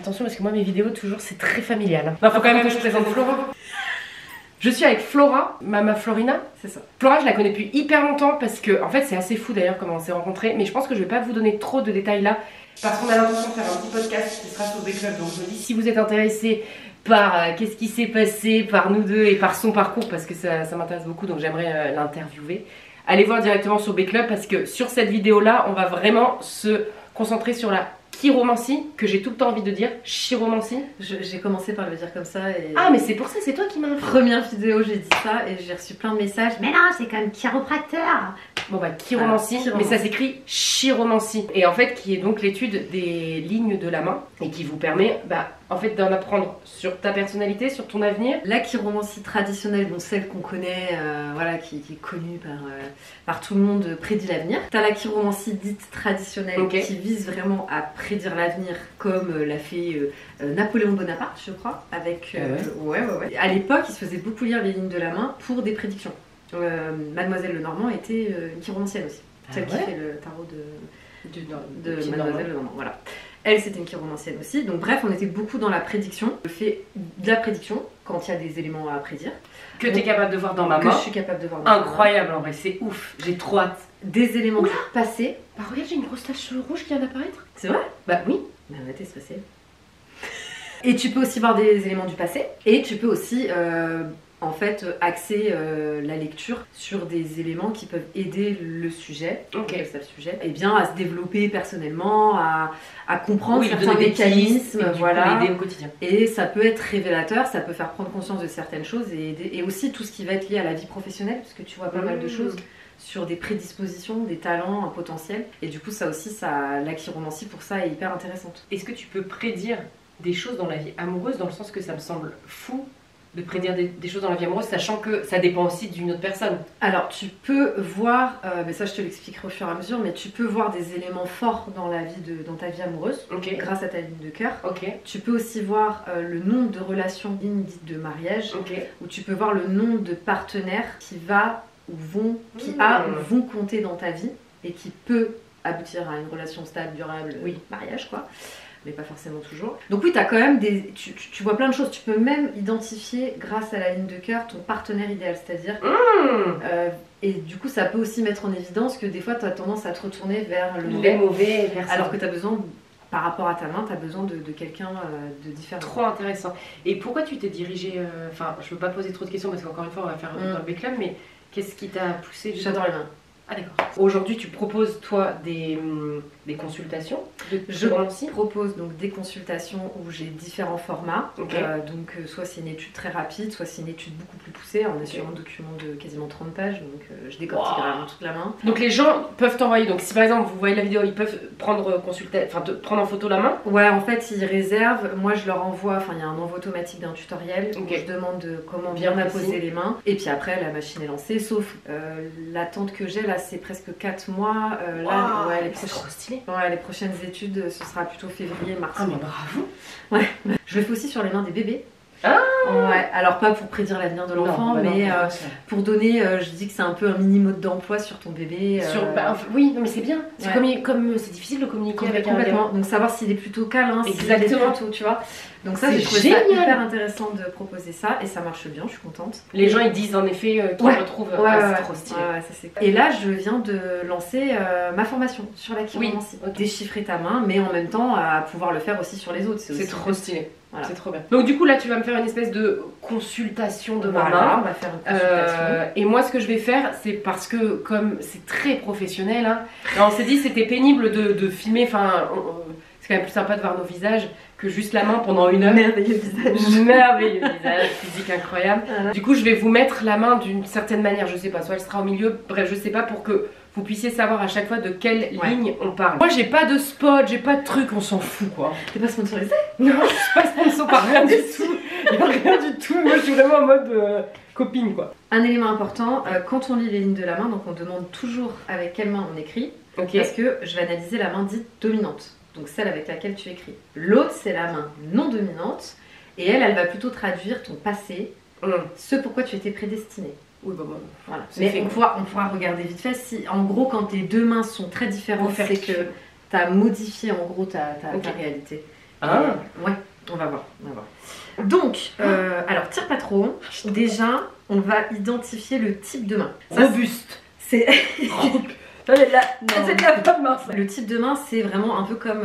Attention parce que moi mes vidéos toujours c'est très familial. Non, faut quand même que je présente Flora. Je suis avec Flora, Mama Florina, c'est ça. Flora je la connais depuis hyper longtemps parce que en fait c'est assez fou d'ailleurs comment on s'est rencontrés. Mais je pense que je vais pas vous donner trop de détails là parce qu'on a l'intention de faire un petit podcast qui sera sur B-Club. Donc je me dis si vous êtes intéressés par qu'est-ce qui s'est passé par nous deux et par son parcours parce que ça m'intéresse beaucoup donc j'aimerais l'interviewer. Allez voir directement sur B-Club parce que sur cette vidéo là on va vraiment se concentrer sur la chiromancie, que j'ai tout le temps envie de dire, chiromancie. J'ai commencé par le dire comme ça et... Ah mais c'est pour ça, c'est toi qui m'as... Première vidéo j'ai dit ça et j'ai reçu plein de messages. Mais non, c'est quand même chiropracteur. Bon bah chiromancie, mais ça s'écrit chiromancie. Et en fait qui est donc l'étude des lignes de la main et qui vous permet en fait d'en apprendre sur ta personnalité, sur ton avenir. La chiromancie traditionnelle, bon, celle qu'on connaît, voilà, qui est connue par tout le monde, prédit l'avenir. T'as la chiromancie dite traditionnelle qui vise vraiment à prédire l'avenir comme l'a fait Napoléon Bonaparte, je crois, avec... ouais. À l'époque, il se faisait beaucoup lire les lignes de la main pour des prédictions. Mademoiselle Lenormand était une chiromancienne aussi, celle qui fait le tarot de Mademoiselle Lenormand, voilà. Elle, c'était une chiromancienne aussi. Donc bref, on était beaucoup dans la prédiction. Je fais de la prédiction quand il y a des éléments à prédire. Que tu es capable de voir dans ma main. Que je suis capable de voir dans ma main. Incroyable en vrai, c'est ouf. J'ai trop hâte. Des éléments du passé. Bah regarde, j'ai une grosse tache rouge qui vient d'apparaître. C'est vrai? Bah oui. Mais arrêtez, c'est passé. Et tu peux aussi voir des éléments du passé. Et tu peux aussi... en fait, axer la lecture sur des éléments qui peuvent aider le sujet, et bien à se développer personnellement, à comprendre certains mécanismes, voilà. Aider au quotidien. Et ça peut être révélateur, ça peut faire prendre conscience de certaines choses et aussi tout ce qui va être lié à la vie professionnelle, parce que tu vois pas mal de choses sur des prédispositions, des talents, un potentiel. Et du coup, ça aussi, la chiromancie pour ça est hyper intéressante. Est-ce que tu peux prédire des choses dans la vie amoureuse, dans le sens que ça me semble fou de prédire des choses dans la vie amoureuse, sachant que ça dépend aussi d'une autre personne? Alors tu peux voir, mais ça je te l'expliquerai au fur et à mesure, mais tu peux voir des éléments forts dans dans ta vie amoureuse, grâce à ta ligne de cœur. Tu peux aussi voir le nombre de relations dignes dites de mariage, ou tu peux voir le nombre de partenaires qui vont compter dans ta vie et qui peut aboutir à une relation stable, durable, mariage quoi. Mais pas forcément toujours. Donc oui, tu as quand même tu vois plein de choses. Tu peux même identifier, grâce à la ligne de cœur, ton partenaire idéal. C'est-à-dire... et du coup, ça peut aussi mettre en évidence que des fois, tu as tendance à te retourner vers les mauvais personnes. Alors que tu as besoin, par rapport à ta main, tu as besoin de quelqu'un de différent. Trop intéressant. Et pourquoi tu t'es dirigée... Enfin, je ne veux pas poser trop de questions parce qu'encore une fois, on va faire dans le B-Club, mais qu'est-ce qui t'a poussé? J'adore les mains. Ah d'accord. Aujourd'hui, tu proposes, toi, des consultations de Je propose donc des consultations où j'ai différents formats. Donc soit c'est une étude très rapide, soit c'est une étude beaucoup plus poussée. On est sur un document de quasiment 30 pages, donc je décortique vraiment toute la main. Donc les gens peuvent t'envoyer, donc si par exemple vous voyez la vidéo, ils peuvent prendre prendre en photo la main? Ouais, en fait ils réservent, moi je leur envoie, enfin il y a un envoi automatique d'un tutoriel où je demande comment bien poser les mains. Et puis après la machine est lancée, sauf l'attente que j'ai là, c'est presque 4 mois. C'est trop stylé. Les prochaines études, ce sera plutôt février, mars. Ah mais bravo. Ouais. Je le fais aussi sur les mains des bébés. Ah ouais, alors pas pour prédire l'avenir de l'enfant, mais pour donner, je dis que c'est un peu un mini mode d'emploi sur ton bébé. Oui, non mais c'est bien. C'est comme c'est difficile de communiquer avec un bébé. Donc savoir s'il est plutôt câlin, s'il est plutôt, tu vois. Donc ça, j'ai trouvé ça hyper intéressant de proposer ça et ça marche bien, je suis contente. Les gens ils disent en effet qu'ils retrouvent. C'est trop stylé. Et là, je viens de lancer ma formation sur la chiromancie. Déchiffrer ta main, mais en même temps à pouvoir le faire aussi sur les autres. C'est trop stylé. Voilà. C'est trop bien. Donc du coup là tu vas me faire une espèce de consultation de ma main. On va faire une consultation. Et moi ce que je vais faire, c'est parce que comme c'est très professionnel, hein, on s'est dit c'était pénible de filmer, enfin c'est quand même plus sympa de voir nos visages que juste la main pendant une heure. Merveilleux visage. Merveilleux visage, physique incroyable. Du coup je vais vous mettre la main d'une certaine manière, je sais pas, soit elle sera au milieu, bref je sais pas, pour que vous puissiez savoir à chaque fois de quelle ligne on parle. Moi j'ai pas de spot, j'ai pas de truc, on s'en fout quoi. T'es pas sponsorisée? Non, je suis pas sponsor par rien du tout. Y'a rien du tout, moi je suis vraiment en mode copine quoi. Un élément important, quand on lit les lignes de la main, donc on demande toujours avec quelle main on écrit. Parce que je vais analyser la main dite dominante, donc celle avec laquelle tu écris. L'autre c'est la main non dominante et elle va plutôt traduire ton passé, ce pourquoi tu étais prédestiné. Oui, voilà. Mais on pourra regarder vite fait. Si, en gros, quand tes deux mains sont très différentes, c'est que tu as modifié en gros ta réalité. Ah. Ouais, on va voir. Donc, alors tire pas trop haut. Déjà, on va identifier le type de main. Robuste. C'est c'est de la bonne main. le type de main, c'est vraiment un peu comme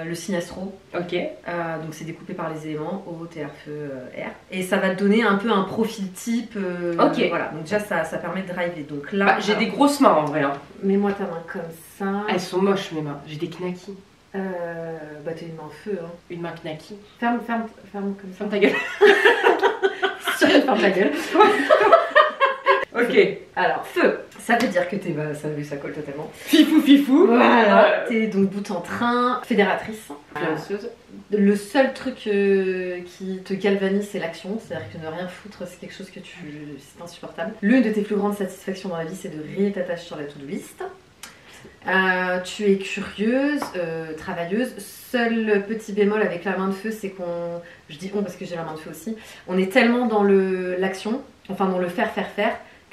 le signe astro. Ok. Donc c'est découpé par les éléments eau, terre, feu, air. Et ça va te donner un peu un profil type. Ok. Voilà, donc déjà ça permet de driver. Donc là, Bah, j'ai des grosses mains en vrai. Hein. Mets-moi ta main comme ça. Elles sont moches mes mains. J'ai des knackis. Bah t'as une main feu. Hein. Une main knacky. Ferme comme ça. Ferme ta gueule. Ferme ta gueule. Ok. Alors feu, ça veut dire que t'es ça colle totalement. Fifou. Voilà. T'es donc bout en train, fédératrice. Influenceuse. Le seul truc qui te galvanise, c'est l'action. C'est-à-dire que ne rien foutre, c'est quelque chose c'est insupportable. L'une de tes plus grandes satisfactions dans la vie, c'est de rayer ta tâche sur la to-do list. Tu es curieuse, travailleuse. Seul petit bémol avec la main de feu, c'est qu'on... Je dis on parce que j'ai la main de feu aussi. On est tellement dans l'action, enfin dans le faire,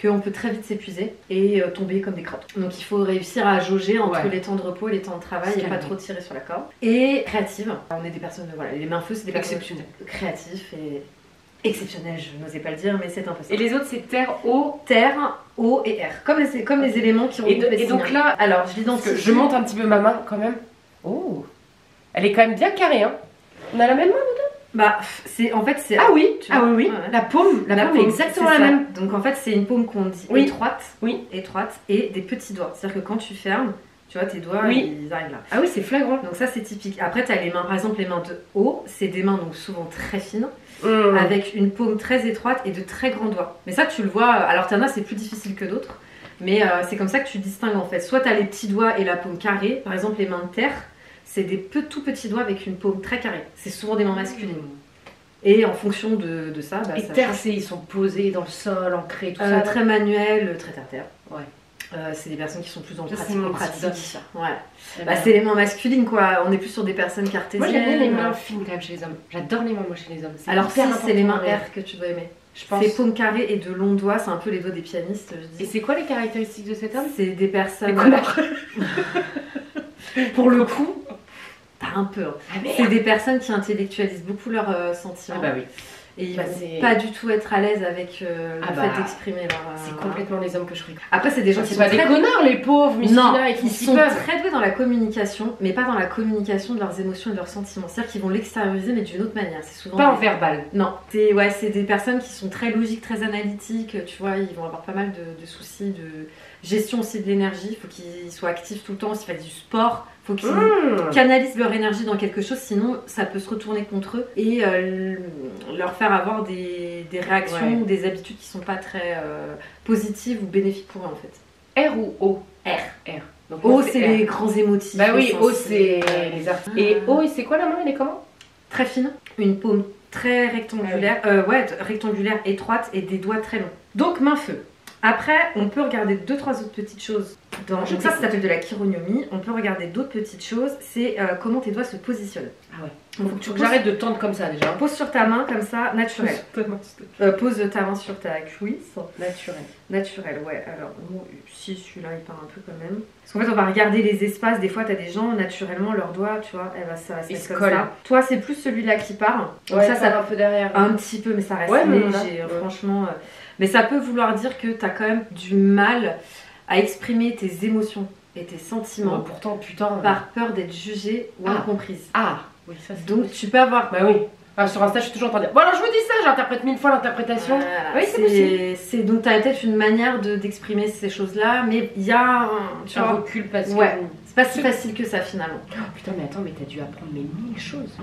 qu'on peut très vite s'épuiser et tomber comme des crottes. Donc il faut réussir à jauger entre les temps de repos et les temps de travail et pas trop tirer sur la corde. Et créative. On est des personnes, voilà, les mains feu, c'est des personnes créatives et exceptionnelles, je n'osais pas le dire, mais c'est un peu ça. Et les autres, c'est terre, eau et air. Comme les éléments qui regroupent les signes. Et donc là, alors je l'identifie. Je monte un petit peu ma main quand même. Oh, elle est quand même bien carrée, hein. On a la même main dedans. Bah, en fait, c'est... Ah oui, tu vois, oui. Ouais. La paume est exactement la même. Donc en fait, c'est une paume qu'on dit étroite et des petits doigts. C'est-à-dire que quand tu fermes, tu vois, tes doigts, ils arrivent là. Ah oui, c'est flagrant. Donc ça, c'est typique. Après, tu as les mains, par exemple, les mains de haut, c'est des mains donc souvent très fines, avec une paume très étroite et de très grands doigts. Mais ça, tu le vois, alors t'en as, c'est plus difficile que d'autres, mais c'est comme ça que tu distingues en fait. Soit tu as les petits doigts et la paume carrée, par exemple, les mains de terre, c'est des tout petits doigts avec une paume très carrée. C'est souvent des mains masculines. Et en fonction de ça, bah, et terre, ils sont posés dans le sol, ancrés, tout ça. Très manuel, très terre. Ouais. C'est des personnes qui sont plus en pratique. Ouais. Bah, c'est les mains masculines quoi. On est plus sur des personnes cartésiennes. Moi j'aime bien les mains fines quand même chez les hommes. J'adore les mains chez les hommes. Alors si c'est les mains R que tu dois aimer. Je pense. C'est paume carrée et de longs doigts, c'est un peu les doigts des pianistes. Je dis. Et c'est quoi les caractéristiques de cet homme? C'est des personnes. Pour le coup. T'as un peu. C'est des personnes qui intellectualisent beaucoup leurs sentiments. Ah bah oui. Et ils vont pas du tout être à l'aise avec le fait d'exprimer leur... C'est complètement les hommes que je regarde. Après, c'est des gens qui sont pas des connards, les pauvres, ils sont très doués dans la communication, mais pas dans la communication de leurs émotions et de leurs sentiments. C'est-à-dire qu'ils vont l'extérioriser, mais d'une autre manière. C'est souvent pas en verbal. Non. C'est des personnes qui sont très logiques, très analytiques. Tu vois, ils vont avoir pas mal de soucis de gestion aussi de l'énergie. Il faut qu'ils soient actifs tout le temps. S'il fait du sport, il faut qu'ils canalisent leur énergie dans quelque chose, sinon ça peut se retourner contre eux et leur faire avoir des réactions ou des habitudes qui sont pas très positives ou bénéfiques pour eux en fait. R ou O? R. Donc, O c'est les grands émotifs. Bah oui, O c'est les artistes. Et O, c'est quoi la main? Elle est comment? Très fine, une paume très rectangulaire, rectangulaire, étroite et des doigts très longs. Donc main feu. Après, on peut regarder 2-3 autres petites choses. Donc ça s'appelle de la chironomie. On peut regarder d'autres petites choses. C'est comment tes doigts se positionnent. Ah ouais. Donc, faut que j'arrête de tendre comme ça déjà. Pose sur ta main comme ça, naturel. Pose ta main sur ta cuisse. Naturel, ouais. Alors, si celui-là il part un peu quand même. Parce qu'en fait, on va regarder les espaces. Des fois, t'as des gens, naturellement, leurs doigts, tu vois, ça va se mettre comme ça. Toi, c'est plus celui-là qui part. Donc ouais, ça va un peu derrière. Un petit peu, mais ça reste léger. Franchement. Mais ça peut vouloir dire que t'as quand même du mal à exprimer tes émotions et tes sentiments. Pourtant, putain. Par peur d'être jugée ou incomprise. Ah, oui, ça c'est. Donc tu peux avoir. Bah oui. Sur Insta, je suis toujours en train de dire. Bon, alors je vous dis ça, j'interprète 1000 fois l'interprétation. Oui, c'est possible. Donc t'as peut-être une manière d'exprimer ces choses-là, mais il y a un recul parce que. Ouais. C'est pas si facile que ça finalement. Oh, putain, mais attends, mais t'as dû apprendre 1000 choses.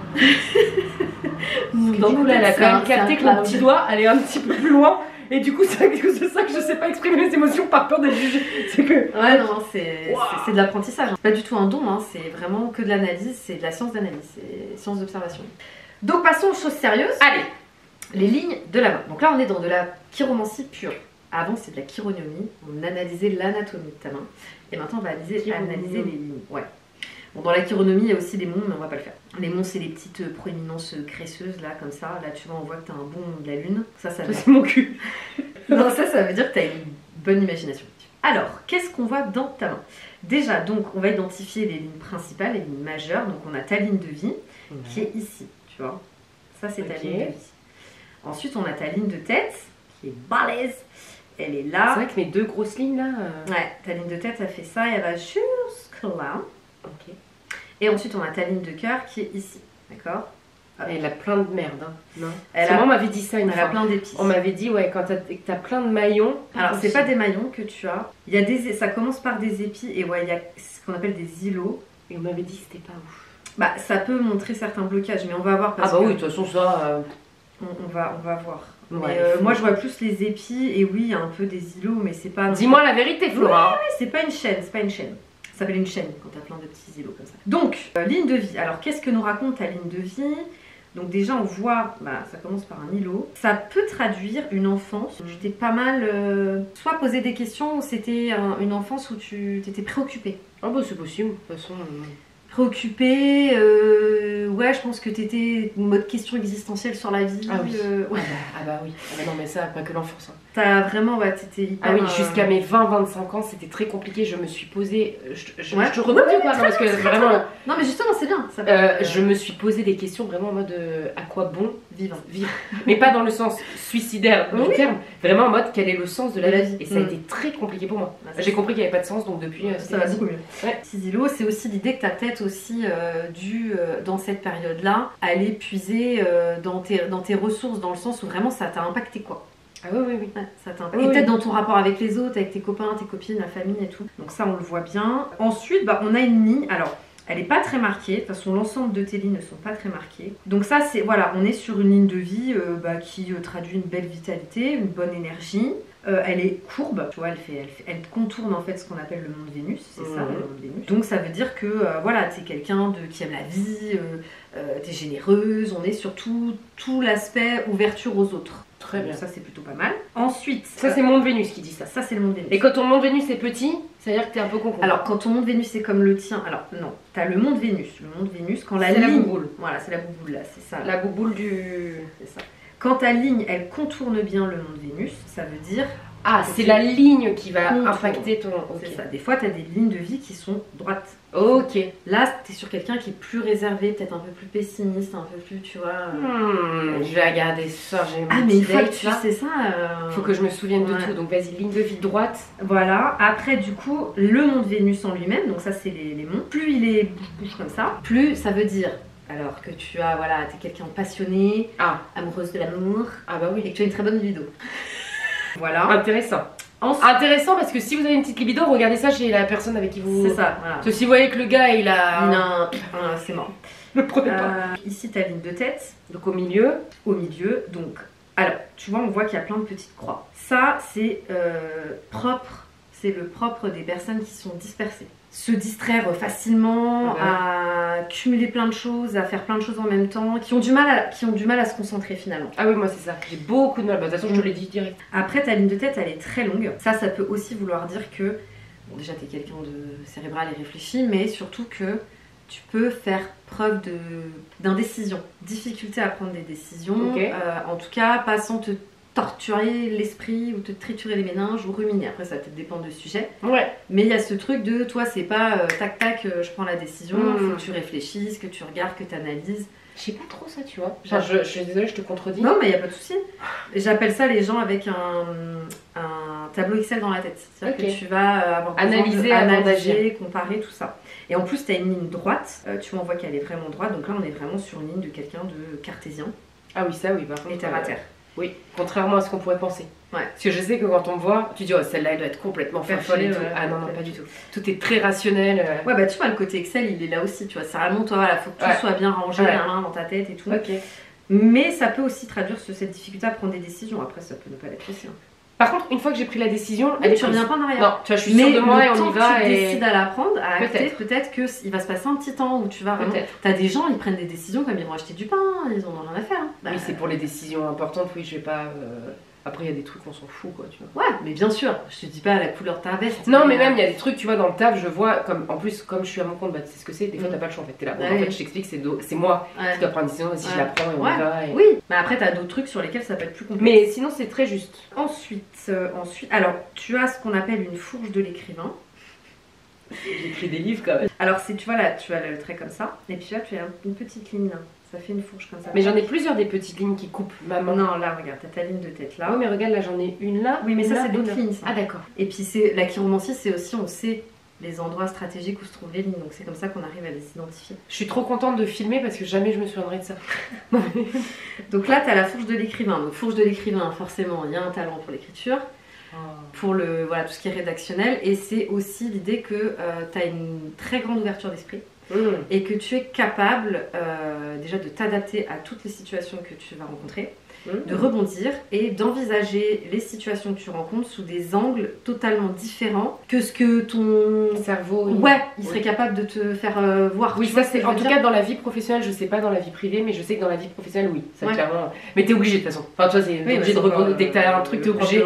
Donc là, elle a quand même capté que mon petit doigt allait un petit peu plus loin. Et du coup, c'est ça que je sais pas exprimer les émotions par peur d'être jugée. C'est que. Ouais, non, c'est de l'apprentissage. C'est pas du tout un don, hein. C'est vraiment que de l'analyse, c'est de la science d'analyse, c'est science d'observation. Donc passons aux choses sérieuses. Allez, les lignes de la main. Donc là, on est dans de la chiromancie pure. Avant, c'est de la chironomie. On analysait l'anatomie de ta main. Et maintenant, on va analyser les lignes. Ouais. Bon, dans la chironomie, il y a aussi des monts, mais on va pas le faire. Les monts, c'est les petites proéminences graisseuses, là, comme ça. Là, tu vois, on voit que tu as un bon de la lune. Ça c'est mon cul. Non, ça veut dire que tu as une bonne imagination. Alors, qu'est-ce qu'on voit dans ta main? Déjà, donc, on va identifier les lignes principales, les lignes majeures. Donc, on a ta ligne de vie, qui est ici, tu vois. Ça, c'est ta ligne de vie. Ensuite, on a ta ligne de tête, qui est balèze. Elle est là. C'est vrai que mes deux grosses lignes là. Ouais, ta ligne de tête, elle fait ça et elle va jusque là. Ok. Et ensuite, on a ta ligne de cœur qui est ici. D'accord. Elle a plein de merde. Hein. Non. Moi, on m'avait dit ça une fois. Elle a plein d'épices. On m'avait dit, ouais, quand t'as plein de maillons. Alors, c'est pas des maillons que tu as. Il y a des, ça commence par des épis et ouais, il y a ce qu'on appelle des îlots. Et on m'avait dit que c'était pas ouf. Bah, ça peut montrer certains blocages, mais on va voir. Parce oui, de toute façon, ça. On va voir. Ouais, moi, je vois plus les épis et oui, il y a un peu des îlots, mais c'est pas. Dis-moi la vérité, Flora. Oui, c'est pas une chaîne, c'est pas une chaîne. Ça s'appelle une chaîne quand t'as plein de petits îlots comme ça. Donc, ligne de vie. Alors, qu'est-ce que nous raconte ta ligne de vie? Donc déjà on voit, ça commence par un îlot. Ça peut traduire une enfance. Tu t'es pas mal soit posé des questions ou c'était une enfance où tu t'étais préoccupée. Ah bah c'est possible, de toute façon. Préoccupée, ouais, je pense que t'étais en mode question existentielle sur la vie. Ah oui. Ouais. Ah bah oui. Ah bah non mais ça, pas que l'enfance. Hein. T'as vraiment, ouais, t'étais hyper... Ah oui, jusqu'à mes 20-25 ans, c'était très compliqué. Je me suis posée... Je ouais. te redonne ou pas? Parce que vraiment... Non mais justement, c'est bien. Ça je me suis posé des questions vraiment en mode à quoi bon vivre. Mais pas dans le sens suicidaire du terme. Vraiment en mode quel est le sens de la vie. Et ça a été très compliqué pour moi. J'ai compris qu'il n'y avait pas de sens, donc depuis... ça va beaucoup mieux. Ouais. Petits îlots, c'est aussi l'idée que t'as peut-être aussi dû, dans cette période-là, aller puiser dans tes ressources, dans le sens où vraiment ça t'a impacté quoi. Ah oui, oui, oui. Ouais, ça t'a impacté. Et peut-être dans ton rapport avec les autres, avec tes copains, tes copines, la famille et tout. Donc ça, on le voit bien. Ensuite, on a une ligne. Alors, elle n'est pas très marquée. De toute façon, l'ensemble de tes lignes ne sont pas très marquées. Donc ça, c'est... Voilà, on est sur une ligne de vie qui traduit une belle vitalité, une bonne énergie. Elle est courbe, tu vois, elle contourne en fait ce qu'on appelle le monde Vénus, c'est ça, le monde Vénus. Donc ça veut dire que voilà, t'es quelqu'un qui aime la vie, t'es généreuse, on est sur tout l'aspect ouverture aux autres. Très bien. Donc ça c'est plutôt pas mal. Ensuite... Ça c'est le monde Vénus qui dit ça. Ça c'est le monde Vénus. Et quand ton monde Vénus est petit, ça veut dire que t'es un peu con. Alors quand ton monde Vénus est comme le tien, alors non, t'as le monde Vénus. Le monde Vénus, quand la ligne... C'est la bouboule. Voilà, c'est la bouboule là, c'est ça. La bouboule du... C'est ça. Quand ta ligne, elle contourne bien le monde Vénus, ça veut dire... Ah, c'est la ligne qui va impacter ton... Okay. C'est ça. Des fois, tu as des lignes de vie qui sont droites. Ok. Là, tu es sur quelqu'un qui est plus réservé, peut-être un peu plus pessimiste, un peu plus, tu vois... Je vais regarder ce soir, j'ai mais une fois que tu sais ça... Faut que je me souvienne de tout. Donc vas-y, ligne de vie droite. Voilà. Après, du coup, le monde Vénus en lui-même, donc ça, c'est les mondes. Plus il est bouge comme ça, plus ça veut dire... Alors que tu as, voilà, t'es quelqu'un de passionné, amoureuse de l'amour, bah oui, et que tu as une très bonne libido. Voilà. Intéressant. Intéressant parce que si vous avez une petite libido, regardez ça chez la personne avec qui vous... C'est ça, voilà. Parce que si vous voyez que le gars, il a... Non, c'est mort. Ne prenez pas. Ici, ta ligne de tête. Donc au milieu. Au milieu, donc... Alors, tu vois, on voit qu'il y a plein de petites croix. Ça, c'est propre. C'est le propre des personnes qui sont dispersées. Se distraire facilement, à cumuler plein de choses, à faire plein de choses en même temps, qui ont du mal à se concentrer finalement. Ah oui, moi c'est ça, j'ai beaucoup de mal. Bah, de toute façon, je te l'ai dit direct. Après, ta ligne de tête, elle est très longue. Ça peut aussi vouloir dire que, bon, déjà, t'es quelqu'un de cérébral et réfléchi, mais surtout que tu peux faire preuve d'indécision. Difficulté à prendre des décisions, en tout cas, pas sans te torturer l'esprit ou te triturer les méninges ou ruminer. Après, ça va peut-être dépendre du sujet. Ouais. Mais il y a ce truc de toi, c'est pas tac tac, je prends la décision, faut que tu réfléchisses, que tu regardes, que tu analyses. Je sais pas trop ça, tu vois. Enfin, je suis désolée, je te contredis. Non, mais il y a pas de souci. J'appelle ça les gens avec un tableau Excel dans la tête. C'est-à-dire que tu vas avoir analyser, comparer, tout ça. Et en plus, tu as une ligne droite. Tu vois, on voit qu'elle est vraiment droite. Donc là, on est vraiment sur une ligne de quelqu'un de cartésien. Ah oui, ça oui, par contre. Et terre à terre. Oui, contrairement à ce qu'on pourrait penser. Ouais. Parce que je sais que quand on me voit, tu dis oh celle-là elle doit être complètement folle et tout. Ah non, pas du tout. Tout est très rationnel. Ouais, bah tu vois, le côté Excel il est là aussi, tu vois. C'est vraiment toi, voilà, faut que tout soit bien rangé dans ta tête et tout. Ok. Mais ça peut aussi traduire cette difficulté à prendre des décisions. Après, ça peut ne pas l'être aussi. Par contre, une fois que j'ai pris la décision, tu reviens pas en arrière. Non, tu vois, je suis sûre de moi et on y va. Mais tu décides à la prendre, à acter, peut-être qu'il va se passer un petit temps où tu vas vraiment... T'as des gens, ils prennent des décisions comme ils vont acheter du pain, ils en ont rien à faire. Oui, c'est pour les décisions importantes, oui, je vais pas... Après, il y a des trucs qu'on s'en fout, quoi, tu vois. Ouais, mais bien sûr, je te dis pas la couleur de ta veste. Non, mais même, il y a des trucs, tu vois, dans le taf, je vois, comme en plus, comme je suis à mon compte, bah, tu sais ce que c'est, des fois, t'as pas le choix, en fait, t'es là. Bon, en fait, je t'explique, c'est moi qui dois prendre une décision, si je la prends et on y va. Oui, mais après, t'as d'autres trucs sur lesquels ça peut être plus compliqué. Mais sinon, c'est très juste. Ensuite, alors, tu as ce qu'on appelle une fourche de l'écrivain. J'écris des livres quand même. Alors tu vois là, tu as le trait comme ça, et puis là tu as une petite ligne là. Ça fait une fourche comme ça. Mais j'en ai plusieurs des petites lignes qui coupent ma main. Non, là regarde, t'as ta ligne de tête là. Oui, mais regarde, là j'en ai une là. Oui, mais ça c'est d'autres lignes. Ah d'accord. Et puis la chiromancie, c'est aussi, on sait les endroits stratégiques où se trouvent les lignes, donc c'est comme ça qu'on arrive à les identifier. Je suis trop contente de filmer parce que jamais je me souviendrai de ça. Donc là, t'as la fourche de l'écrivain. Donc fourche de l'écrivain, forcément, il y a un talent pour l'écriture. Pour voilà, tout ce qui est rédactionnel, et c'est aussi l'idée que tu as une très grande ouverture d'esprit et que tu es capable déjà de t'adapter à toutes les situations que tu vas rencontrer, de rebondir et d'envisager les situations que tu rencontres sous des angles totalement différents que ce que ton cerveau il serait capable de te faire voir. Oui, ça c'est en tout cas dans la vie professionnelle, je sais pas dans la vie privée, mais je sais que dans la vie professionnelle, oui, ça clairement. Mais t'es obligé de toute façon. Enfin, tu vois, t'es obligé de rebondir dès que t'as un truc, t'es obligé.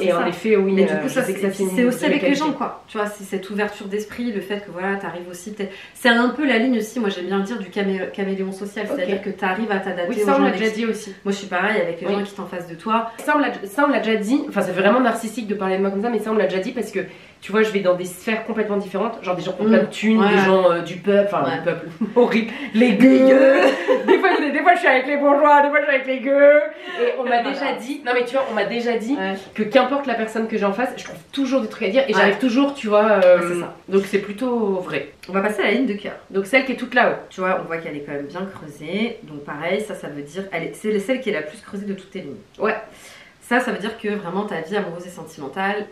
Et en effet, oui. Mais du coup, ça c'est aussi avec les gens, quoi. Tu vois, c'est cette ouverture d'esprit, le fait que voilà, t'arrives aussi peut-être. C'est un peu la ligne aussi. Moi, j'aime bien le dire du caméléon social, c'est-à-dire que t'arrives à t'adapter. Oui, ça on l'a déjà dit aussi. Moi, je suis pareil avec les gens qui sont en face de toi. Ça on l'a déjà dit. Enfin, ça fait vraiment narcissique de parler de moi comme ça, mais ça on l'a déjà dit parce que tu vois, je vais dans des sphères complètement différentes, genre des gens qui ont plein de thunes, des gens du peuple, enfin du peuple horrible, les gueux. des fois je suis avec les bourgeois, des fois je suis avec les gueux. Et on m'a déjà dit, non mais tu vois, on m'a déjà dit que qu'importe la personne que j'ai en face, je trouve toujours des trucs à dire et j'arrive toujours, tu vois. C'est ça. Donc c'est plutôt vrai. On va passer à la ligne de cœur. Donc celle qui est toute là-haut. Tu vois, on voit qu'elle est quand même bien creusée. Donc pareil, ça veut dire, c'est celle qui est la plus creusée de toutes tes lignes. Ouais. Ça veut dire que vraiment ta vie amoureuse et sentimentale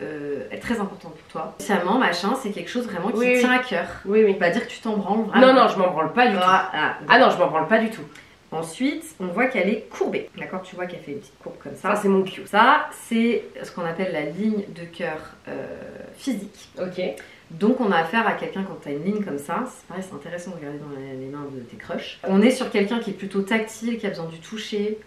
est très importante pour toi. Socialement, machin, c'est quelque chose vraiment qui tient à cœur. Oui, oui. Pas dire que tu t'en branles vraiment. Non, non, je m'en branle pas du tout. Ah non, je m'en branle pas du tout. Ensuite, on voit qu'elle est courbée. D'accord, tu vois qu'elle fait une petite courbe comme ça. Ça, c'est mon cue. Ça, c'est ce qu'on appelle la ligne de cœur physique. Ok. Donc on a affaire à quelqu'un quand tu as une ligne comme ça, c'est pareil, c'est intéressant de regarder dans les mains de tes crushs. On est sur quelqu'un qui est plutôt tactile, qui a besoin du toucher,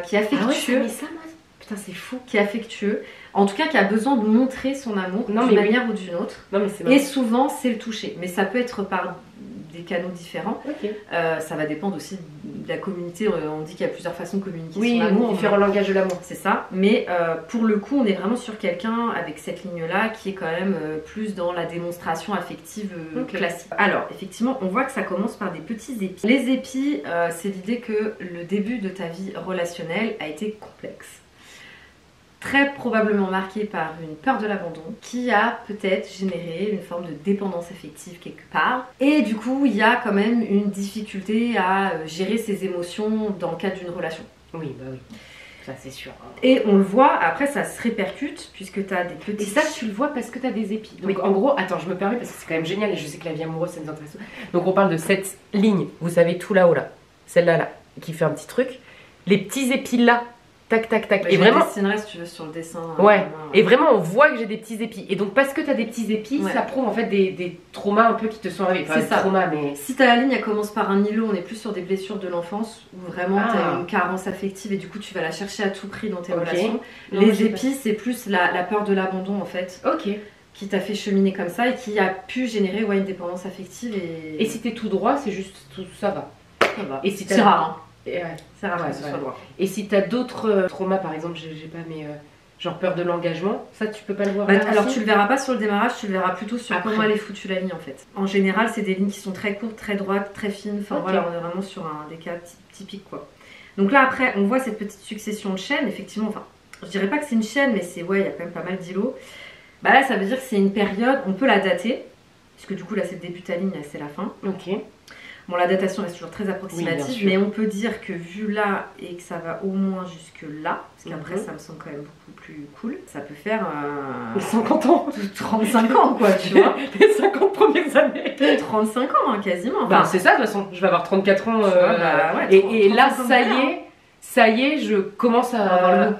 qui est affectueux. Mais ça, moi, putain, c'est fou. Qui est affectueux, en tout cas qui a besoin de montrer son amour d'une manière ou d'une autre. Non, mais c'est et souvent c'est le toucher, mais ça peut être par des canaux différents. Ça va dépendre aussi de la communauté. On dit qu'il y a plusieurs façons de communiquer son amour. Différents langages de l'amour. C'est ça. Mais pour le coup, on est vraiment sur quelqu'un avec cette ligne-là qui est quand même plus dans la démonstration affective classique. Alors, effectivement, on voit que ça commence par des petits épis. Les épis, c'est l'idée que le début de ta vie relationnelle a été complexe. Très probablement marqué par une peur de l'abandon qui a peut-être généré une forme de dépendance affective quelque part. Et du coup, il y a quand même une difficulté à gérer ses émotions dans le cadre d'une relation. Oui, bah oui. Ça, c'est sûr. Et on le voit, après ça se répercute puisque tu as des petits... Et ça, tu le vois parce que tu as des épis. Donc en gros, attends, je me permets parce que c'est quand même génial et je sais que la vie amoureuse, ça nous intéresse. Donc on parle de cette ligne, vous savez, tout là-haut là. Celle-là, là, qui fait un petit truc. Les petits épis là. Tac, tac, tac. Bah, et vraiment. Je dessinerai si tu veux sur le dessin. Et vraiment, on voit que j'ai des petits épis. Et donc, parce que tu as des petits épis, ça prouve en fait des traumas un peu qui te sont arrivés. Enfin, c'est ça. Traumas, mais... Si ta ligne, elle commence par un îlot, on est plus sur des blessures de l'enfance où vraiment tu as une carence affective et du coup, tu vas la chercher à tout prix dans tes relations. Non, les épis, c'est plus la peur de l'abandon en fait. Qui t'a fait cheminer comme ça et qui a pu générer une dépendance affective. Et si t'es tout droit, c'est juste tout ça va. Ça va. Et si c'est rare. C'est rare que ce soit droit. Et si t'as d'autres traumas, par exemple, j'ai pas, mais genre peur de l'engagement, ça tu peux pas le voir. Alors tu le verras pas sur le démarrage, tu le verras plutôt sur comment elle est foutue la ligne en fait. En général, c'est des lignes qui sont très courtes, très droites, très fines. Enfin voilà, on est vraiment sur des cas typiques quoi. Donc là après, on voit cette petite succession de chaînes, effectivement. Enfin, je dirais pas que c'est une chaîne, mais c'est il y a quand même pas mal d'îlots. Bah là, ça veut dire que c'est une période, on peut la dater, puisque du coup là c'est le début de ta ligne, là c'est la fin. Bon, la datation reste toujours très approximative, mais on peut dire que vu là et que ça va au moins jusque là, parce qu'après ça me semble quand même beaucoup plus cool, ça peut faire 50 ans, 35 ans quoi, tu vois. Les 50 premières années. 35 ans hein, quasiment. Enfin, c'est ça de toute façon, je vais avoir 34 ans. Et là, ça y est, je commence à avoir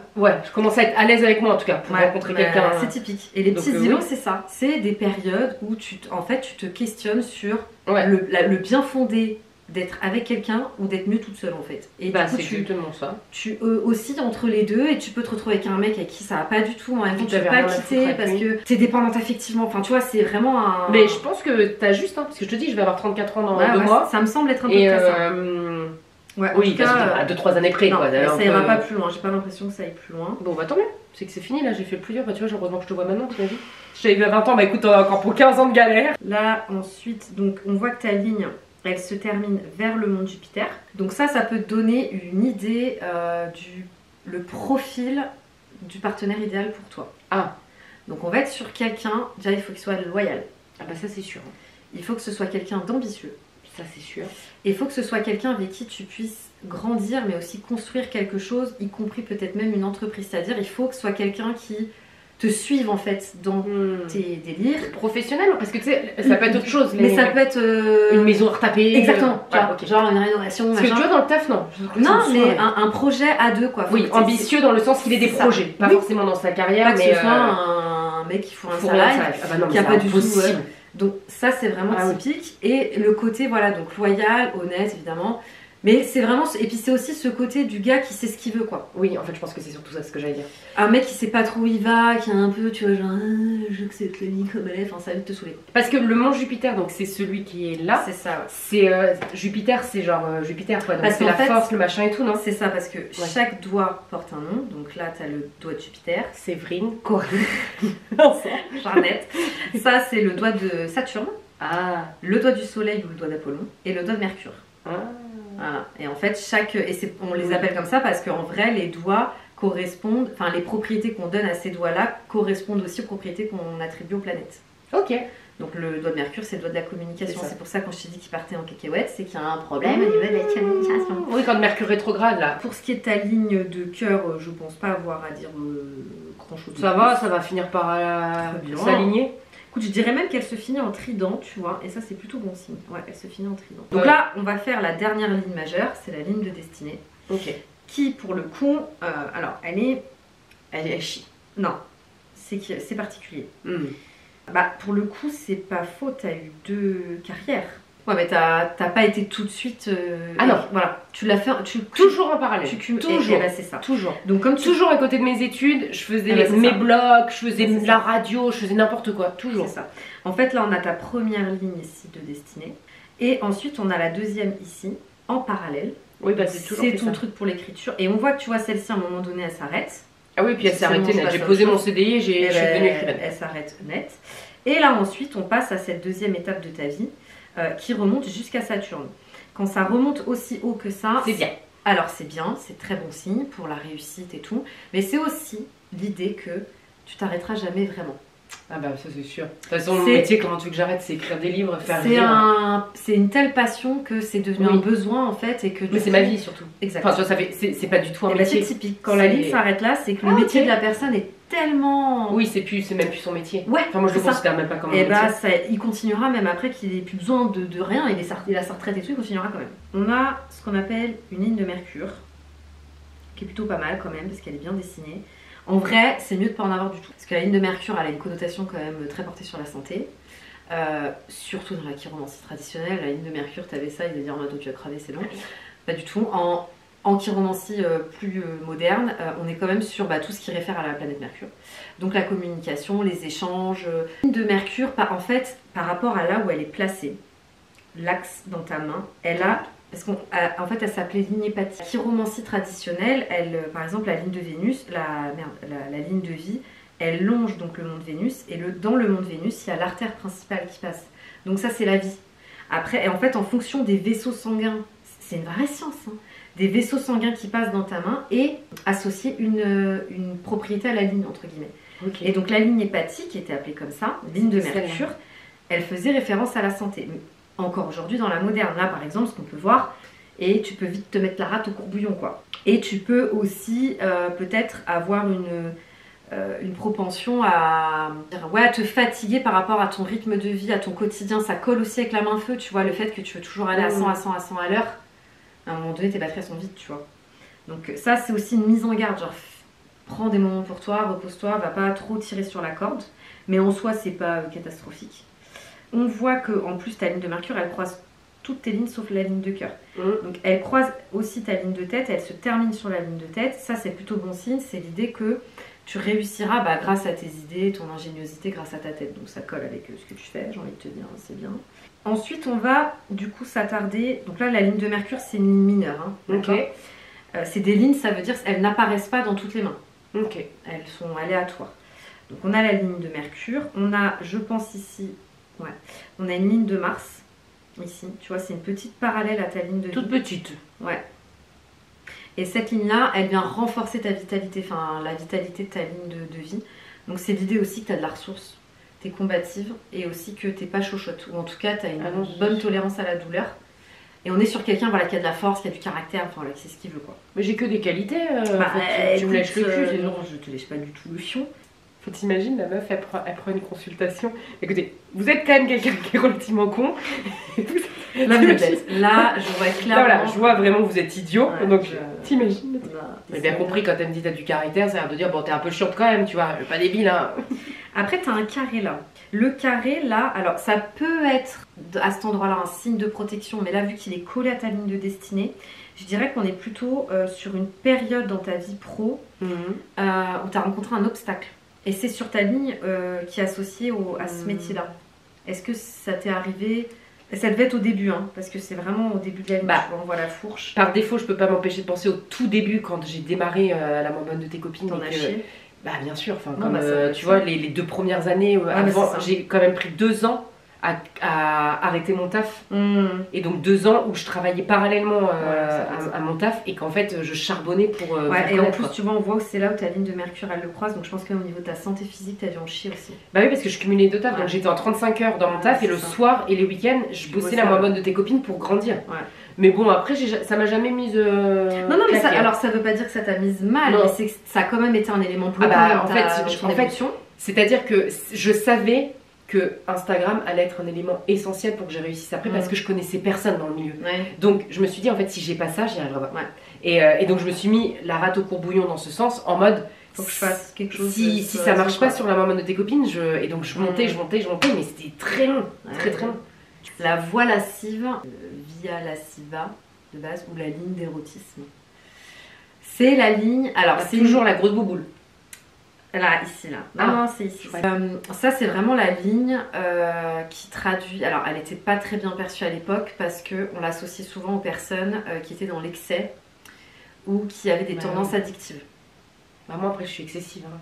je commence à être à l'aise avec moi en tout cas pour rencontrer quelqu'un. C'est typique. Et les petits îlots, c'est ça. C'est des périodes où tu te questionnes sur le bien fondé d'être avec quelqu'un ou d'être mieux toute seule en fait. Et c'est exactement ça. Tu oscilles entre les deux et tu peux te retrouver avec un mec avec qui ça va pas du tout. En même temps, tu peux pas le quitter parce que t'es dépendante affectivement. Enfin, tu vois, c'est vraiment un. Mais je pense que t'as juste, parce que je te dis, je vais avoir 34 ans dans 2 mois. Ça me semble être un peu près ça. Ouais, oui, en tout cas, à 2-3 années près non, quoi. ça ira pas plus loin, j'ai pas l'impression que ça aille plus loin. Bon bah tant mieux, c'est que c'est fini là, j'ai fait le plus dur, bah tu vois, heureusement que je te vois maintenant, t'imagines. Si j'avais eu à 20 ans, bah écoute, on a encore pour 15 ans de galère. Là ensuite, donc on voit que ta ligne, elle se termine vers le monde Jupiter. Donc ça peut te donner une idée le profil du partenaire idéal pour toi. Ah. Donc on va être sur quelqu'un, déjà il faut qu'il soit loyal. Ah bah ça c'est sûr. Il faut que ce soit quelqu'un d'ambitieux. Ça c'est sûr. Et il faut que ce soit quelqu'un avec qui tu puisses grandir mais aussi construire quelque chose, y compris peut-être même une entreprise. C'est-à-dire il faut que ce soit quelqu'un qui te suive en fait dans tes délires. Professionnel, parce que tu sais, ça peut être autre chose. Mais ça peut être... une maison retapée. Exactement. Okay. Genre une rénovation. Parce que tu vois dans le taf, non. Non, mais un projet à deux quoi. Oui, ambitieux dans le sens qu'il ait des projets. Pas forcément dans sa carrière, mais... que ce soit un mec qui fout un salarié, qui a pas du tout... Donc ça c'est vraiment typique. Et le côté voilà, donc loyal, honnête évidemment. Mais c'est vraiment... Et puis c'est aussi ce côté du gars qui sait ce qu'il veut quoi. Oui, en fait je pense que c'est surtout ça ce que j'allais dire. Un mec qui sait pas trop où il va, qui a un peu, tu vois, genre j'accepte la vie comme elle est, enfin ça va vite te saouler. Parce que le mont Jupiter, donc c'est celui qui est là. C'est ça, ouais. C'est Jupiter, c'est genre Jupiter quoi. Donc c'est la force, le machin et tout, non? C'est ça, parce que chaque doigt porte un nom. Donc là t'as le doigt de Jupiter. Séverine, Corinne, Jeannette. Ça c'est le doigt de Saturne. Ah. Le doigt du Soleil ou le doigt d'Apollon. Et le doigt de Mercure. Ah. Voilà. Et en fait, on les appelle comme ça parce qu'en vrai, les doigts correspondent, enfin, les propriétés qu'on donne à ces doigts-là correspondent aussi aux propriétés qu'on attribue aux planètes. Ok. Donc, le doigt de Mercure, c'est le doigt de la communication. C'est pour ça, quand je t'ai dit qu'il partait en cacahuète, c'est qu'il y a un problème au niveau de la communication. Oui, quand Mercure rétrograde, là. Pour ce qui est de ta ligne de cœur, je pense pas avoir à dire grand-chose. Ça va finir par s'aligner. Écoute, je dirais même qu'elle se finit en trident, tu vois, et ça c'est plutôt bon signe. Ouais, elle se finit en trident. Donc là, on va faire la dernière ligne majeure, c'est la ligne de destinée. Ok. Qui, pour le coup, alors, elle chie. Non, c'est particulier. Bah, pour le coup, c'est pas faux, t'as eu 2 carrières. Ouais, mais t'as pas été tout de suite. Ah non, voilà, tu l'as fait. Toujours en parallèle. Toujours. Bah, c'est ça. Toujours. Donc, comme toujours à côté de mes études, je faisais mes blogs, je faisais la radio, je faisais n'importe quoi. Toujours. C'est ça. En fait, là, on a ta première ligne ici de destinée. Et ensuite, on a la deuxième ici, en parallèle. Oui, bah c'est toujours. C'est ton truc pour l'écriture. Et on voit que tu vois, celle-ci, à un moment donné, elle s'arrête. Ah oui, puis elle s'est arrêtée net. J'ai posé mon CDI et je suis devenue écrivaine. Elle s'arrête net. Et là, ensuite, on passe à cette deuxième étape de ta vie. Qui remonte jusqu'à Saturne. Quand ça remonte aussi haut que ça, c'est bien. Alors c'est bien, c'est très bon signe pour la réussite et tout, mais c'est aussi l'idée que tu t'arrêteras jamais vraiment. Ah bah ça c'est sûr. De toute façon mon métier, comment tu veux que j'arrête, c'est écrire des livres, faire lire. C'est une telle passion que c'est devenu un besoin en fait et que. Mais c'est ma vie surtout. Exactement. Enfin ça fait, c'est pas du tout un métier. C'est typique. Quand la ligne s'arrête là, c'est que le métier de la personne est tellement. Oui, c'est même plus son métier. Ouais. Enfin moi je le considère même pas comme un métier. Et bah il continuera même après qu'il ait plus besoin de rien, il a sa retraite et tout, il continuera quand même. On a ce qu'on appelle une ligne de Mercure, qui est plutôt pas mal quand même parce qu'elle est bien dessinée. En vrai, c'est mieux de pas en avoir du tout. Parce que la ligne de Mercure, elle a une connotation quand même très portée sur la santé. Surtout dans la chiromancie traditionnelle, la ligne de Mercure, t'avais ça, ils allaient dire tu vas crever, c'est long. Pas du tout. En chiromancie plus moderne, on est quand même sur tout ce qui réfère à la planète Mercure. Donc la communication, les échanges. La ligne de Mercure, en fait, par rapport à là où elle est placée, l'axe dans ta main, elle a... Parce qu'en fait, elle s'appelait ligne hépatique. La chiromancie traditionnelle, par exemple, la ligne de Vénus, la ligne de vie, elle longe donc le mont de Vénus. Et dans le mont de Vénus, il y a l'artère principale qui passe. Donc ça, c'est la vie. Après, et en fait, en fonction des vaisseaux sanguins, c'est une vraie science, hein, des vaisseaux sanguins qui passent dans ta main et associer une propriété à la ligne, entre guillemets. Okay. Et donc la ligne hépatique, qui était appelée comme ça, ligne de Mercure, elle faisait référence à la santé. Encore aujourd'hui dans la moderne, là par exemple, ce qu'on peut voir, et tu peux vite te mettre la rate au courbouillon quoi. Et tu peux aussi peut-être avoir une propension à te fatiguer par rapport à ton rythme de vie, à ton quotidien. Ça colle aussi avec la main feu, tu vois, le fait que tu veux toujours aller à 100 à l'heure. À un moment donné, tes batteries sont vides, tu vois. Donc ça, c'est aussi une mise en garde, genre prends des moments pour toi, repose-toi, va pas trop tirer sur la corde. Mais en soi, c'est pas catastrophique. On voit qu'en plus, ta ligne de Mercure, elle croise toutes tes lignes sauf la ligne de cœur. Donc elle croise aussi ta ligne de tête, elle se termine sur la ligne de tête. Ça, c'est plutôt bon signe, c'est l'idée que Tu réussiras grâce à tes idées, ton ingéniosité, grâce à ta tête. Donc ça colle avec ce que tu fais, j'ai envie de te dire, c'est bien. Ensuite, on va du coup s'attarder. Donc là, la ligne de Mercure, c'est une ligne mineure. Hein, ok. C'est des lignes, ça veut dire qu'elles n'apparaissent pas dans toutes les mains. Ok. Elles sont aléatoires. Donc on a la ligne de Mercure. On a, je pense ici, ouais, on a une ligne de Mars. Ici, tu vois, c'est une petite parallèle à ta ligne de vie. Toute petite. Ouais. Et cette ligne-là, elle vient renforcer ta vitalité, enfin la vitalité de ta ligne de vie. Donc c'est l'idée aussi que tu as de la ressource, tu es combative et aussi que tu n'es pas chochotte. Ou en tout cas, tu as une bonne tolérance à la douleur. Et on est sur quelqu'un qui a de la force, qui a du caractère, enfin voilà, c'est ce qu'il veut quoi. Mais j'ai que des qualités. Tu me lèches le cul. Non, je te lèche pas du tout le fion. Faut t'imaginer, la meuf, elle prend une consultation. Écoutez, vous êtes quand même quelqu'un qui est relativement con. Là, vous êtes. Là, je vois clairement. Voilà, je vois vraiment que vous êtes idiot. Ouais, donc, t'imagines. J'ai bien compris quand elle me dit t'as du caractère, ça a l'air de dire bon, t'es un peu chiante quand même, tu vois, pas débile, hein. Après, t'as un carré là. Le carré là, alors ça peut être à cet endroit-là un signe de protection, mais là, vu qu'il est collé à ta ligne de destinée, je dirais qu'on est plutôt sur une période dans ta vie pro où t'as rencontré un obstacle. Et c'est sur ta ligne qui est associée à ce métier-là. Est-ce que ça t'est arrivé? Ça devait être au début, hein, parce que c'est vraiment au début de la ligne, tu vois, on voit la fourche. Par défaut, je peux pas m'empêcher de penser au tout début quand j'ai démarré la bonne de tes copines. T'en as chié? Bah bien sûr, enfin, Non, comme tu vois, les 2 premières années avant, j'ai quand même pris 2 ans à arrêter mon taf. Et donc 2 ans où je travaillais parallèlement à mon taf et qu'en fait je charbonnais pour faire et en plus tu vois, on voit que c'est là où ta ligne de Mercure elle le croise, donc je pense qu'au niveau de ta santé physique t'as dû en chier aussi. Bah oui, parce que je cumulais 2 tafs, donc j'étais en 35 heures dans mon taf et le soir et les week-ends je bossais la moins bonne de tes copines pour grandir. Mais bon, après ça m'a jamais mise non mais ça, alors ça veut pas dire que ça t'a mise mal, mais c'est que ça a quand même été un élément bloquant en fait, c'est-à-dire que je savais que Instagram allait être un élément essentiel pour que je réussisse après parce que je connaissais personne dans le milieu. Donc je me suis dit en fait si j'ai pas ça, j'y arriverai pas. Et donc je me suis mis la rate au courbouillon dans ce sens en mode faut que je fasse quelque chose. Si ça marche pas sur la maman de tes copines, et donc je montais, mais c'était très long, très long. La voie lascive, via lasciva de base ou la ligne d'érotisme. C'est la ligne. Alors c'est toujours la grosse bouboule. Là, ici, là. Non, c'est ici. Ça, c'est vraiment la ligne qui traduit... Alors, elle n'était pas très bien perçue à l'époque parce qu'on l'associait souvent aux personnes qui étaient dans l'excès ou qui avaient des tendances addictives. Bah, moi, après, je suis excessive. Hein.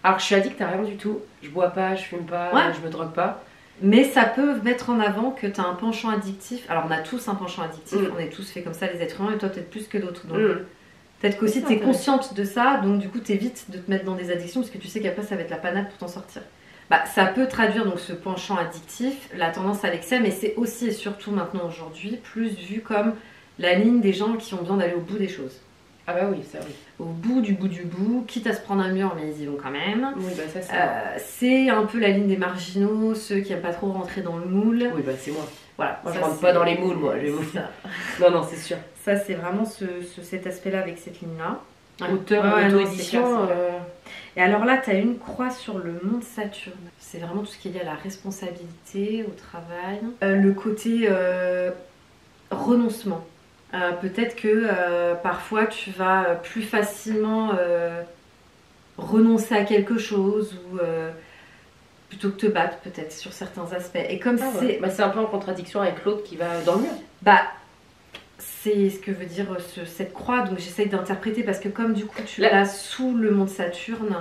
Alors, je suis addict à rien du tout. Je bois pas, je fume pas, je me drogue pas. Mais ça peut mettre en avant que tu as un penchant addictif. Alors, on a tous un penchant addictif. On est tous faits comme ça, les êtres humains, et toi, peut-être plus que d'autres. Donc... Peut-être qu'aussi tu es consciente de ça, donc du coup tu évites de te mettre dans des addictions parce que tu sais qu'après ça va être la panade pour t'en sortir. Bah, ça peut traduire donc ce penchant addictif, la tendance à l'excès, mais c'est aussi et surtout maintenant aujourd'hui plus vu comme la ligne des gens qui ont besoin d'aller au bout des choses. Ah bah oui, ça oui. Au bout du bout, quitte à se prendre un mur, mais ils y vont quand même. Oui, bah ça c'est un peu la ligne des marginaux, ceux qui n'aiment pas trop rentrer dans le moule. Oui, bah c'est moi. Voilà, moi je rentre pas dans les moules, moi. Non, c'est sûr. Ça, c'est vraiment cet aspect-là avec cette ligne-là. Auteur, auto-édition. Et alors là, tu as une croix sur le mont de Saturne. C'est vraiment tout ce qui est lié à la responsabilité, au travail. Le côté renoncement. Peut-être que parfois, tu vas plus facilement renoncer à quelque chose ou... plutôt que te battre peut-être sur certains aspects. Et comme c'est un peu en contradiction avec l'autre qui va dans le mur. Bah c'est ce que veut dire cette croix, donc j'essaye d'interpréter parce que comme du coup tu l'as sous le mont de Saturne,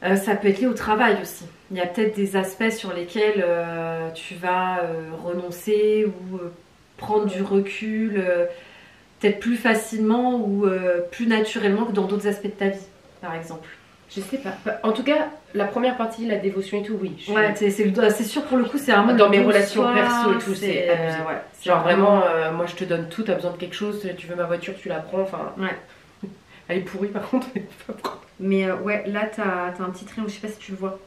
ça peut être lié au travail aussi. Il y a peut-être des aspects sur lesquels tu vas renoncer ou prendre du recul peut-être plus facilement ou plus naturellement que dans d'autres aspects de ta vie par exemple. Je sais pas. En tout cas, la première partie, la dévotion et tout, oui. Ouais, c'est sûr pour le coup, c'est vraiment dans mes relations perso et tout, c'est abusé. Genre vraiment, moi je te donne tout, t'as besoin de quelque chose, tu veux ma voiture, tu la prends, enfin... Ouais. Elle est pourrie par contre, elle est pas propre. Mais ouais, là t'as un petit triangle, je sais pas si tu le vois.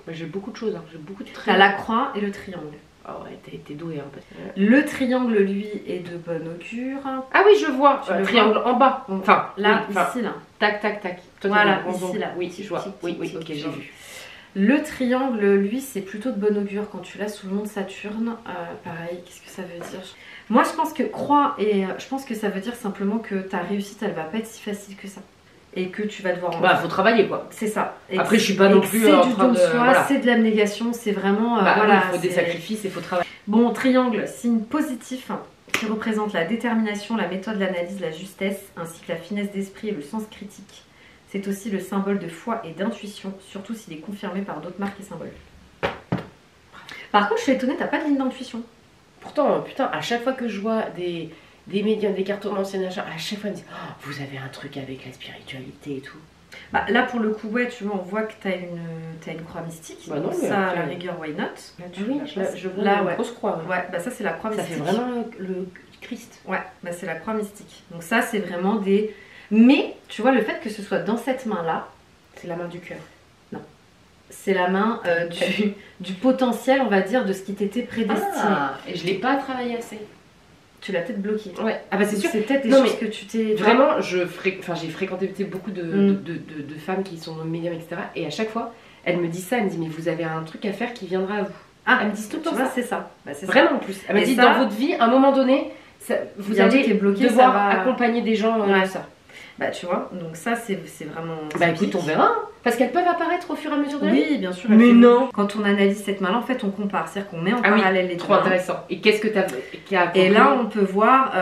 J'ai beaucoup de choses, hein. J'ai beaucoup de triangles. T'as la croix et le triangle. Ah ouais, t'es douée hein, parce que... Le triangle, lui, est de bon augure. Ah oui, je vois. Le triangle en bas. Enfin, là, ici, là. Tac, tac, tac. Toi, voilà, ici, là. Oui, je vois. Oui, ok, j'ai vu. Le triangle, lui, c'est plutôt de bon augure quand tu l'as sous le mont de Saturne. Pareil, qu'est-ce que ça veut dire? Moi, je pense que croix, et je pense que ça veut dire simplement que ta réussite, elle va pas être si facile que ça. et que tu vas devoir... Bah, faut travailler quoi. C'est ça. Et après, je suis pas non plus en train de... Voilà. C'est de l'abnégation, c'est vraiment... voilà, il faut des sacrifices et il faut travailler. Bon, triangle, signe positif, qui représente la détermination, la méthode, l'analyse, la justesse, ainsi que la finesse d'esprit et le sens critique. C'est aussi le symbole de foi et d'intuition, surtout s'il est confirmé par d'autres marques et symboles. Par contre, je suis étonnée, t'as pas de ligne d'intuition. Pourtant, putain, à chaque fois que je vois des médiums, des cartons anciens, à chaque fois ils me disent oh, vous avez un truc avec la spiritualité et tout. Bah, là, pour le coup, ouais, tu vois, on voit que t'as une croix mystique. Bah non, ça, à la rigueur, why not? Là, je vois là, une grosse croix. Ouais, bah ça, c'est la croix mystique. Ça fait vraiment le Christ. Ouais, bah c'est la croix mystique. Donc ça, c'est vraiment des... Mais, tu vois, le fait que ce soit dans cette main-là... C'est la main du cœur. Non. C'est la main du potentiel, on va dire, de ce qui t'était prédestiné. Ah, et je l'ai pas travaillé assez. Tu l'as peut-être bloqué. Ouais. Ah bah c'est sûr. C'est peut-être des choses que tu t'es... Vraiment, j'ai fréquenté beaucoup de femmes qui sont médiums, etc. Et à chaque fois, elles me disent ça. Elles me disent, mais vous avez un truc à faire qui viendra à vous. Ah, elles me disent tout le temps ça. C'est ça. Bah, vraiment, en plus. Elles me disent, dans votre vie, à un moment donné, vous allez devoir accompagner des gens dans ça. Bah tu vois, donc ça c'est vraiment... Bah écoute, on verra. Parce qu'elles peuvent apparaître au fur et à mesure de la vie. Oui, bien sûr. Mais non. Quand on analyse cette main-là, en fait, on compare. C'est-à-dire qu'on met en parallèle les deux. Trop intéressant. Et qu'est-ce que tu as Et là, on peut voir,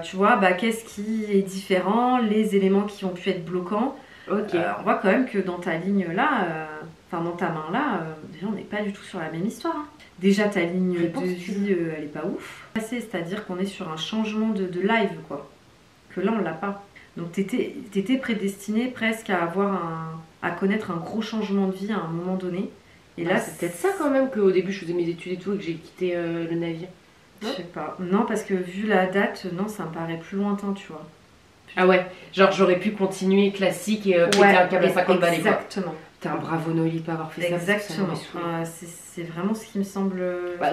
tu vois, bah, qu'est-ce qui est différent, les éléments qui ont pu être bloquants. Ok. On voit quand même que dans ta ligne-là, enfin dans ta main-là, déjà, on n'est pas du tout sur la même histoire. Hein. Déjà, ta ligne de vie, elle est pas ouf. C'est-à-dire qu'on est sur un changement de live, quoi. Que là, on l'a pas. Donc t'étais prédestiné presque à à connaître un gros changement de vie à un moment donné. Et là, c'est peut-être ça quand même qu'au début je faisais mes études et tout et que j'ai quitté le navire. Je sais pas. Non, parce que vu la date, non, ça me paraît plus lointain, tu vois. Ah ouais, genre j'aurais pu continuer classique et péter un câble à 50 balles. Exactement. T'es un bravo Noélie pas avoir fait exactement. ça. C'est vraiment ce qui me semble...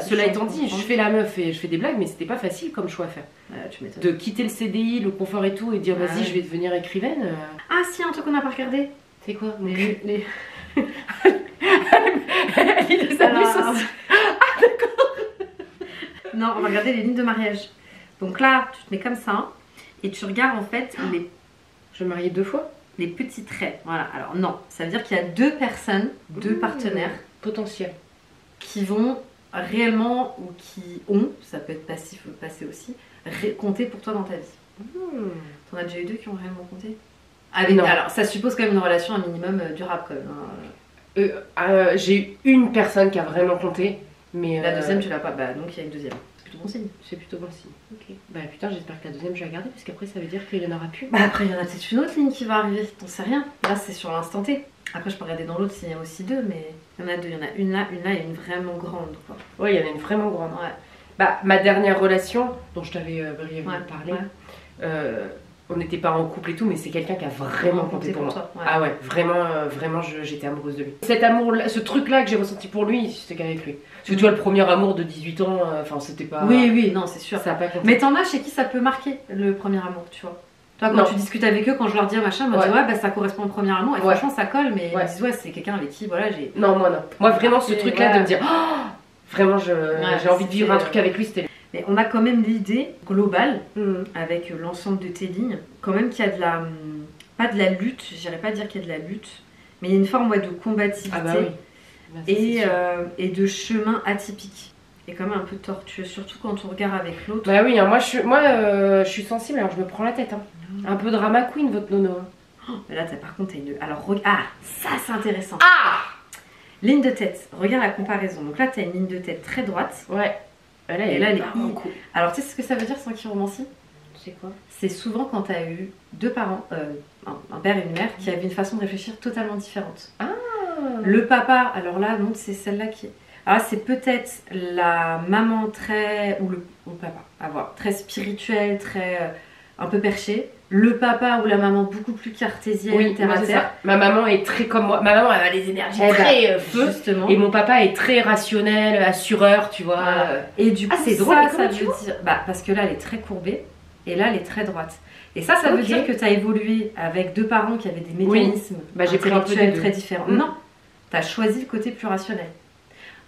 cela étant dit, je fais la meuf et je fais des blagues, mais c'était pas facile comme choix à faire. Tu m'étonnes. De quitter le CDI, le confort et tout, et dire vas-y, je vais devenir écrivaine. Ah si, un truc qu'on n'a pas regardé. C'est quoi les... les abus aussi. Ah d'accord. Non, on va regarder les lignes de mariage. Donc là, tu te mets comme ça, et tu regardes en fait les... Je me mariais 2 fois. Les petits traits, voilà. Alors non, ça veut dire qu'il y a 2 personnes, 2 partenaires potentiels qui vont réellement ou qui ont, ça peut être passif ou passé aussi, compter pour toi dans ta vie. T'en as déjà eu 2 qui ont réellement compté? Non. Alors ça suppose quand même une relation un minimum durable quand même. Hein. J'ai eu une personne qui a vraiment compté, mais la deuxième tu l'as pas, bah donc il y a une deuxième. Bon signe. C'est plutôt bon signe. Ok. Bah putain, j'espère que la deuxième je vais la garder parce qu'après ça veut dire qu'il y en aura plus. Bah après il y en a peut-être une autre ligne qui va arriver, t'en sais rien. Là c'est sur l'instant T. Après je peux regarder dans l'autre s'il y a aussi 2, mais il y en a 2. Il y en a une là et une vraiment grande quoi. Ouais, il y en a une vraiment grande. Ouais. Bah ma dernière relation dont je t'avais brièvement parlé, on n'était pas en couple et tout, mais c'est quelqu'un qui a vraiment compté pour moi. Toi, ouais. Ah ouais, vraiment j'étais amoureuse de lui. Cet amour, ce truc là que j'ai ressenti pour lui, c'était qu'avec lui. Parce que tu vois, le premier amour de 18 ans, enfin c'était pas... Oui, non, c'est sûr. Ça a pas compté. Mais t'en as chez qui ça peut marquer, le premier amour, tu vois. Toi, quand tu discutes avec eux, quand je leur dis machin, ils me disent ouais, bah ça correspond au premier amour. Et franchement, ça colle, mais ils me disent ouais, c'est quelqu'un avec qui, voilà, j'ai... Non, moi non. Moi vraiment, ce truc là de me dire, oh, vraiment, j'ai envie de vivre un truc avec lui, c'était... Mais on a quand même l'idée globale, avec l'ensemble de tes lignes, quand même qu'il y a de la... Pas de la lutte, j'irais pas dire qu'il y a de la lutte, mais il y a une forme de combativité. Ah bah oui. Et de chemin atypique. Et quand même un peu tortueux, surtout quand on regarde avec l'autre. Bah oui, hein, moi je suis sensible, alors je me prends la tête. Hein. Un peu drama queen, votre nono. Oh, là, par contre, t'as une... Alors, ah, ça c'est intéressant. Ah, ligne de tête, regarde la comparaison. Donc là, t'as une ligne de tête très droite. Ouais. Là, elle est cool. Alors, tu sais ce que ça veut dire sans chiromancie? C'est quoi? C'est souvent quand t'as eu 2 parents, un père et une mère, qui avaient une façon de réfléchir totalement différente. Ah. Le papa, alors là, non, c'est celle-là qui est... Alors c'est peut-être la maman très... ou le papa, à voir, très spirituel, très... un peu perché. Le papa ou la maman beaucoup plus cartésienne, terre à terre. Ma maman est très comme moi. Ma maman elle a des énergies très feu. Justement. Et mon papa est très rationnel, assureur, tu vois. Et du coup, c'est drôle. Ça veut dire... Bah, parce que là, elle est très courbée et là, elle est très droite. Et ça veut dire que tu as évolué avec 2 parents qui avaient des mécanismes intellectuels très différents. Non, tu as choisi le côté plus rationnel.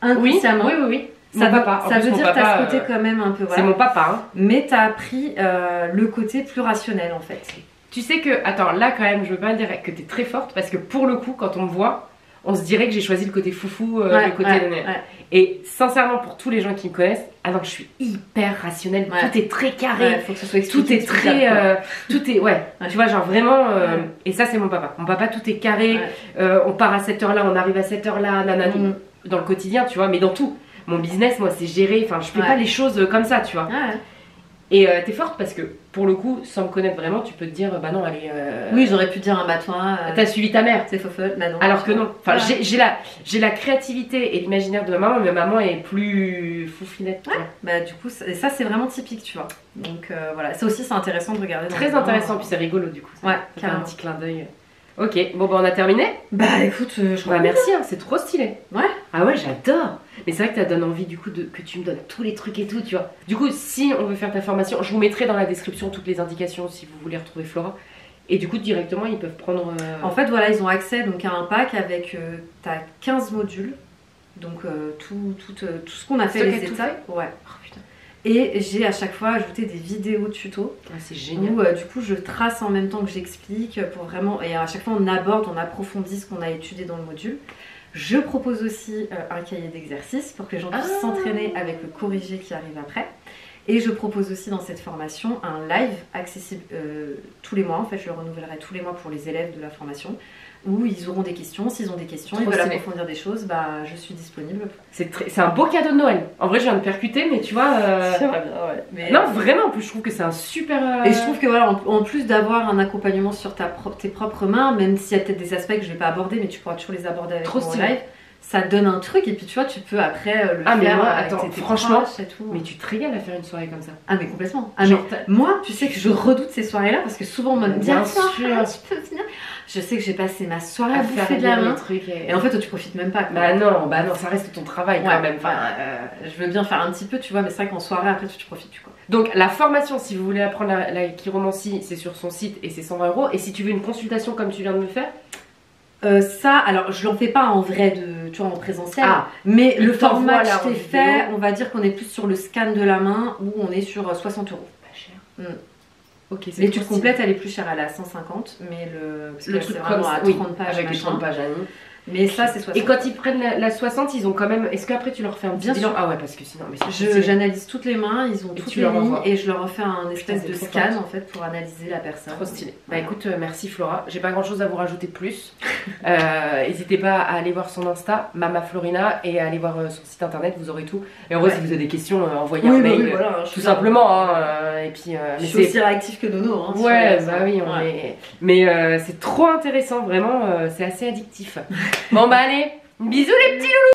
Inconsciemment. Oui. Ça veut dire que tu as ce côté quand même un peu... Voilà. C'est mon papa. Hein. Mais tu as appris le côté plus rationnel en fait. Tu sais que, attends, là quand même, je veux pas dire que t'es très forte parce que pour le coup, quand on me voit, on se dirait que j'ai choisi le côté foufou, le côté Et sincèrement, pour tous les gens qui me connaissent, ah non, je suis hyper rationnelle. Tout est très carré. Faut que ce soit expliqué, tout est très, tout est, tu vois, genre vraiment. Et ça, c'est mon papa. Mon papa, tout est carré. On part à cette heure-là, on arrive à cette heure-là, nanani. Dans le quotidien, tu vois, mais dans tout. Mon business, moi, c'est géré. Enfin, je fais pas les choses comme ça, tu vois. Et t'es forte parce que pour le coup, sans me connaître vraiment, tu peux te dire bah non, allez. Oui, j'aurais pu dire un bah toi. T'as suivi ta mère. C'est faux. Bah non. Alors que non. Enfin, j'ai la créativité et l'imaginaire de ma maman, mais ma maman est plus foufinette. Bah du coup, et ça c'est vraiment typique, tu vois. Donc voilà, ça aussi c'est intéressant de regarder. Très intéressant, puis c'est rigolo du coup. Ouais, un petit clin d'œil. Ok, bon bah on a terminé. Bah écoute, je crois. Bah merci, hein, c'est trop stylé. Ouais. Ah ouais, j'adore. Mais c'est vrai que ça donne envie du coup que tu me donnes tous les trucs et tout, tu vois. Du coup, si on veut faire ta formation, je vous mettrai dans la description toutes les indications si vous voulez retrouver Flora. Et du coup, directement, ils peuvent prendre... En fait, voilà, ils ont accès donc, à un pack avec t'as 15 modules. Donc tout ce qu'on a fait, les étapes. Ouais. Oh, putain. Et j'ai à chaque fois ajouté des vidéos tuto. C'est génial. Où du coup je trace en même temps que j'explique pour vraiment. Et à chaque fois on aborde, on approfondit ce qu'on a étudié dans le module. Je propose aussi un cahier d'exercice pour que les gens puissent s'entraîner avec le corrigé qui arrive après. Et je propose aussi dans cette formation un live accessible tous les mois. En fait, je le renouvellerai tous les mois pour les élèves de la formation. Où ils auront des questions, s'ils ont des questions, ils veulent approfondir des choses, bah je suis disponible. C'est un beau cadeau de Noël. En vrai, je viens de percuter, mais tu vois. C'est vrai bien, ouais. Mais non, vraiment, en plus, je trouve que c'est un super. Et je trouve que voilà, en plus d'avoir un accompagnement sur tes propres mains, même s'il y a peut-être des aspects que je vais pas aborder, mais tu pourras toujours les aborder avec mon live. Ça donne un truc et puis tu vois, tu peux après le faire. Mais moi, avec attends, tes franchement, et tout. Mais tu te régales à faire une soirée comme ça. Ah mais complètement. Ah, genre, mais moi, tu sais que je redoute ces soirées-là parce que souvent on me dit bien sûr, tu peux venir. Je sais que j'ai passé ma soirée à bouffer de la main. Et en fait, toi, tu profites même pas. Quoi. Bah non, ça reste ton travail quand même. Enfin, je veux bien faire un petit peu, tu vois, mais c'est vrai qu'en soirée, après, tu profites, quoi. Donc, la formation, si vous voulez apprendre la chiromancie, c'est sur son site et c'est 120 €. Et si tu veux une consultation comme tu viens de me faire, ça, alors je l'en fais pas en vrai, tu vois, en présentiel, mais le format que je t'ai fait, on va dire qu'on est plus sur le scan de la main où on est sur 60 €. Pas cher. Ok, l'étude complète elle est plus chère, elle est à 150, mais le truc vraiment à 30 pages avec les 30 pages mais ça c'est 60. Et quand ils prennent la 60, ils ont quand même. Est-ce qu'après tu leur fais un petit bilan? Ah ouais, parce que sinon. J'analyse toutes les mains, ils ont toutes les lignes et je leur refais un espèce de scan en fait pour analyser la personne. Trop stylé. Bah écoute, merci Flora. J'ai pas grand chose à vous rajouter de plus. N'hésitez pas à aller voir son Insta, Mama Florina, et à aller voir son site internet, vous aurez tout. Et en vrai, si vous avez des questions, envoyez un mail. Voilà, tout simplement. Et puis, je suis aussi réactif que Nono. Hein, ouais, bah oui, mais c'est trop intéressant, vraiment, c'est assez addictif. Bon bah allez, bisous les petits loulous.